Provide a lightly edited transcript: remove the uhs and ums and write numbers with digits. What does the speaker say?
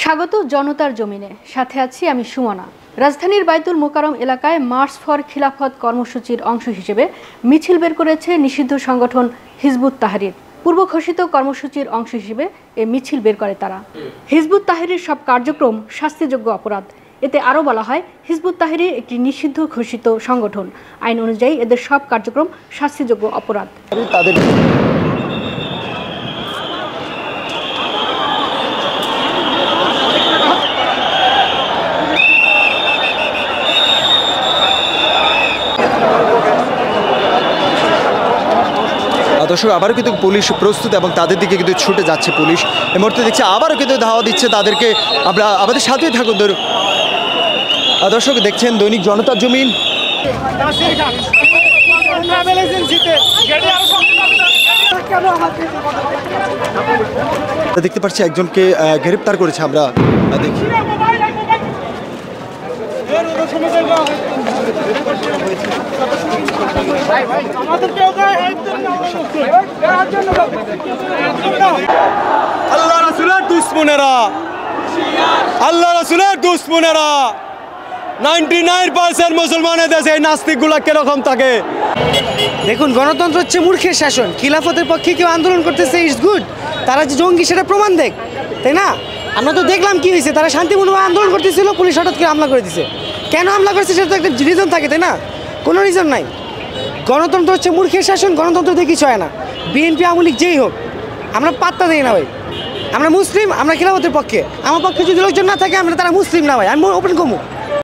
স্বাগত জনতার জমিনে, সাথে আছি আমি সুমনা। রাজধানীর বাইতুল মোকাররম এলাকায় মার্চ ফর খিলাফত কর্মসূচির অংশ হিসেবে মিছিল বের করেছে নিষিদ্ধ সংগঠন হিজবুত তাহরির। পূর্ব ঘোষিত কর্মসূচির অংশ হিসেবে এ মিছিল বের করে তারা। হিজবুত তাহরির সব কার্যক্রম শাস্তিযোগ্য অপরাধ। এতে আরও বলা হয়, হিজবুত তাহরির একটি নিষিদ্ধ ঘোষিত সংগঠন। আইন অনুযায়ী এদের সব কার্যক্রম শাস্তিযোগ্য অপরাধ। দর্শক, আবারও কিন্তু পুলিশ প্রস্তুত এবং তাদের দিকে কিন্তু ছুটে যাচ্ছে পুলিশ। এই মুহূর্তে দেখছি আবারও কিন্তু ধাওয়া দিচ্ছে তাদেরকে। আমরা আমাদের সাথেই থাকুন। দর্শক, দেখছেন দৈনিক জনতার জমিন। দেখতে পাচ্ছি একজনকে গ্রেপ্তার করেছে। আমরা দেখি আল্লাহ রাসূলের দুশমনেরা, আল্লাহ রাসূলের দুশমনেরা 99% মুসলমানের দেশে এই নাস্তিকগুলা কিরকম থাকে। দেখুন, গণতন্ত্র হচ্ছে মূর্খের শাসন। খিলাফতের পক্ষে কেউ আন্দোলন করতেছে, ইটস গুড। তারা যে জঙ্গি সেটা প্রমাণ দেখ, তাই না? আমরা তো দেখলাম কি হয়েছে। তারা শান্তিপূর্ণভাবে আন্দোলন করতেছিল, পুলিশ হঠাৎ করে হামলা করে দিছে। কেন হামলা করেছে সেটা তো একটা রিজন থাকে, তাই না? কোনো রিজন নাই। গণতন্ত্র হচ্ছে মূর্খের শাসন। গণতন্ত্র দিয়ে কিছু হয় না। বিএনপি আওয়ামী লীগ যেই হোক, আমরা পাত্তা দিই না ভাই। আমরা মুসলিম, আমরা খিলাফতের পক্ষে। আমার পক্ষে যদি লোকজন না থাকে, আমরা তারা মুসলিম না ভাই। আমি ওপেন কমু।